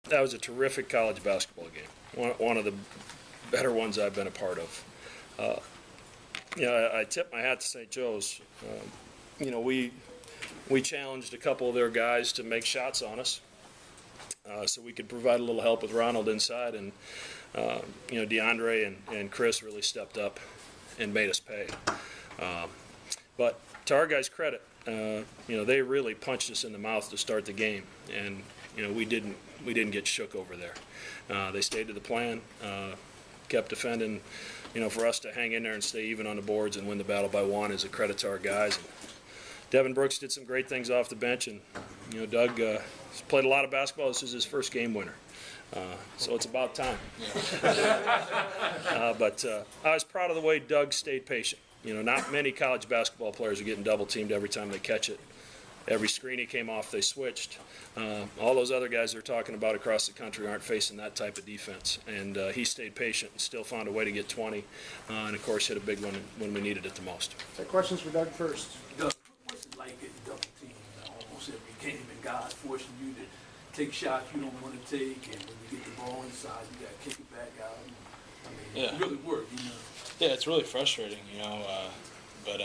That was a terrific college basketball game. One of the better ones I've been a part of. I tip my hat to St. Joe's. We challenged a couple of their guys to make shots on us, so we could provide a little help with Ronald inside, and DeAndre and Chris really stepped up and made us pay. But to our guys' credit, they really punched us in the mouth to start the game, and we didn't get shook over there. They stayed to the plan, kept defending. For us to hang in there and stay even on the boards and win the battle by one is a credit to our guys. And Devin Brooks did some great things off the bench, and Doug has played a lot of basketball. This is his first game winner, so it's about time. But I was proud of the way Doug stayed patient. Not many college basketball players are getting double teamed every time they catch it. Every screen he came off, they switched. All those other guys they're talking about across the country aren't facing that type of defense. And he stayed patient and still found a way to get 20. And, of course, hit a big one when we needed it the most. So questions for Doug first. Doug, what's it like getting double teamed almost every game and guys forcing you to take shots you don't want to take, and when you get the ball inside, you got to kick it back out? It really worked, Yeah, it's really frustrating, but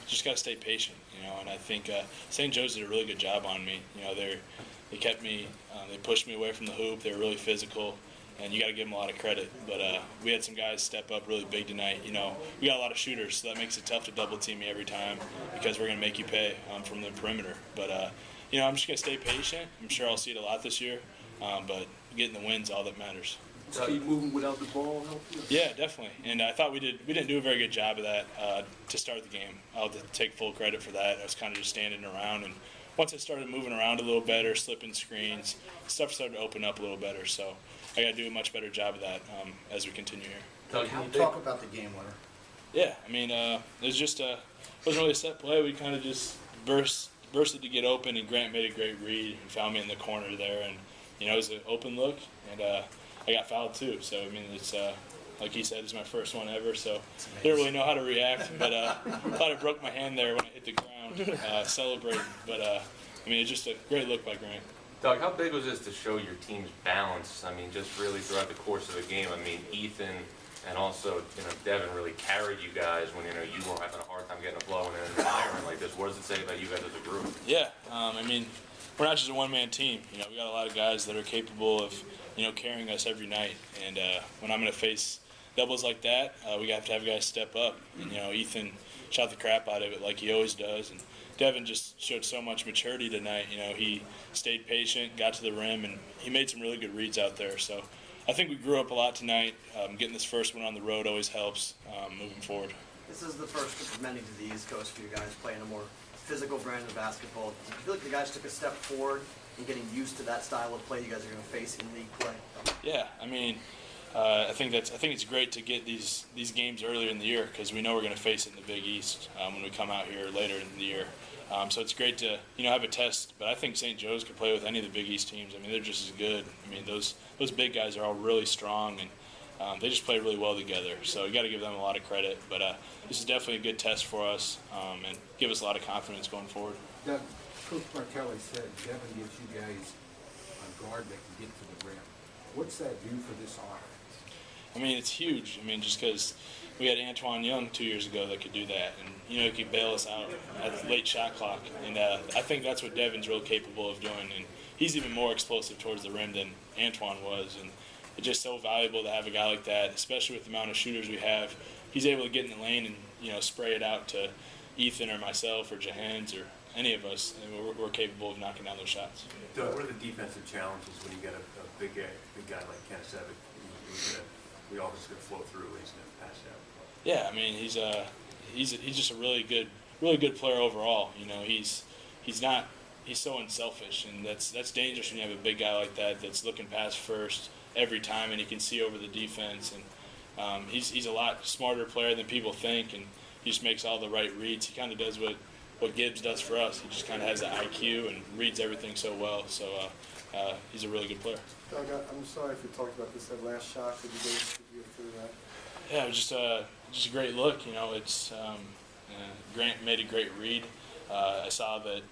just got to stay patient, and I think St. Joe's did a really good job on me. They kept me, they pushed me away from the hoop. They were really physical, and you got to give them a lot of credit. But we had some guys step up really big tonight. We got a lot of shooters, so that makes it tough to double team me every time because we're going to make you pay from the perimeter. But I'm just going to stay patient. I'm sure I'll see it a lot this year, but getting the win's all that matters. Just keep moving without the ball. Yeah, definitely. And I thought we didn't do a very good job of that to start the game. I'll take full credit for that. I was kind of just standing around, and once I started moving around a little better, slipping screens, stuff started to open up a little better. So I got to do a much better job of that as we continue here. Doug, talk about the game winner. Yeah, it was just it wasn't really a set play. We kind of just bursted to get open, and Grant made a great read and found me in the corner there, and it was an open look, and I got fouled too. So it's like he said, it's my first one ever. So didn't really know how to react, but thought I broke my hand there when I hit the ground, celebrating. But it's just a great look by Grant. Doug, how big was this to show your team's balance? Just really throughout the course of the game. Ethan and also Devin really carried you guys when you were having a hard time getting a flow in an environment like this. What does it say about you guys as a group? Yeah, we're not just a one-man team. We got a lot of guys that are capable of carrying us every night. And when I'm going to face doubles like that, we have to have guys step up. And, Ethan shot the crap out of it like he always does. And Devin just showed so much maturity tonight. He stayed patient, got to the rim, and he made some really good reads out there. So I think we grew up a lot tonight. Getting this first one on the road always helps moving forward. This is the first trip of many to the East Coast for you guys playing a more physical brand of basketball. Do you feel like the guys took a step forward in getting used to that style of play you guys are going to face in league play? Yeah, I think it's great to get these games earlier in the year because we know we're going to face it in the Big East when we come out here later in the year. So it's great to have a test. But I think St. Joe's could play with any of the Big East teams. They're just as good. Those big guys are all really strong, and they just play really well together. So you got to give them a lot of credit. But this is definitely a good test for us and give us a lot of confidence going forward. Doug, Coach Martelli said Devin gives you guys a guard that can get to the rim. What's that do for this offense? It's huge. Just because we had Antoine Young 2 years ago that could do that, and he could bail us out at the late shot clock. And I think that's what Devin's real capable of doing. And he's even more explosive towards the rim than Antoine was. And it's just so valuable to have a guy like that, especially with the amount of shooters we have. He's able to get in the lane and spray it out to Ethan or myself or Jahans or any of us, and we're capable of knocking down those shots. Doug, what are the defensive challenges when you get a big guy like Kentasevic? We always going to flow through and he's going to pass out. Yeah, he's just a really good player overall. He's so unselfish, and that's dangerous when you have a big guy like that that's looking past first every time, and he can see over the defense. And he's a lot smarter player than people think, and he just makes all the right reads. He kind of does what Gibbs does for us. He just kind of has the IQ and reads everything so well. So he's a really good player. Doug, I'm sorry if we talked about this, that last shot. Could you go through that? Yeah, it was just a great look. Grant made a great read. I saw that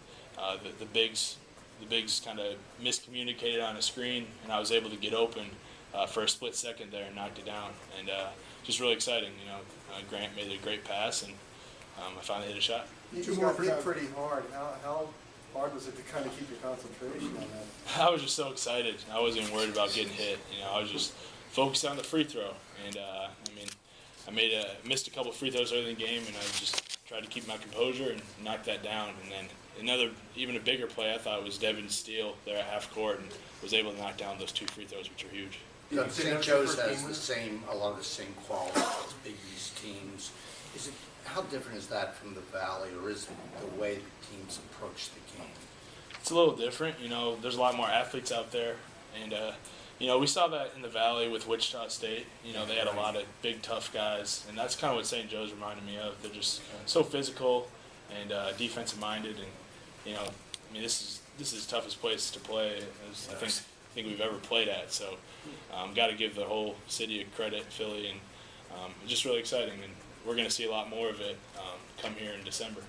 the bigs the bigs kind of miscommunicated on a screen, and I was able to get open for a split second there and knocked it down. And just really exciting. Grant made a great pass, and I finally hit a shot. You just got hit pretty hard. How hard was it to kind of keep your concentration on that? I was just so excited. I wasn't even worried about getting hit. I was just focused on the free throw. And I missed a couple free throws early in the game, and I just tried to keep my composure and knock that down. And then even a bigger play, I thought, was Devin's steal there at half court, and was able to knock down those 2 free throws, which are huge. St. Joe's has a lot of the same quality as Big East teams. How different is that from the Valley, or is it the way the teams approach the game? It's a little different. There's a lot more athletes out there, and we saw that in the Valley with Wichita State. They had a lot of big, tough guys, and that's kind of what St. Joe's reminded me of. They're just so physical and defensive minded, and this is the toughest place to play as I think we've ever played at. So, got to give the whole city a credit, Philly, and it's just really exciting. And we're going to see a lot more of it come here in December.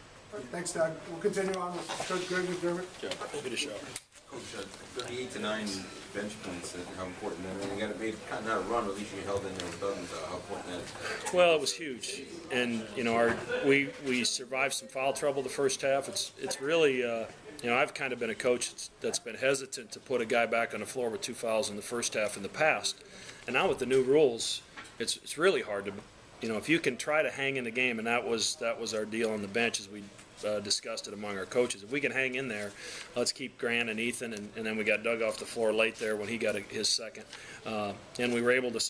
Thanks, Doug. We'll continue on with Coach Greg McDermott. Get a shot. Coach, 38 to 9 bench points, how important that is? You got to be kind of not a run, but at least you held in there with Douglas. How important that is? Well, it was huge, and we survived some foul trouble the first half. It's really I've kind of been a coach that's been hesitant to put a guy back on the floor with 2 fouls in the first half in the past, and now with the new rules, it's really hard to. If you can try to hang in the game, and that was our deal on the bench as we discussed it among our coaches. If we can hang in there, let's keep Grant and Ethan, and then we got Doug off the floor late there when he got his second, and we were able to.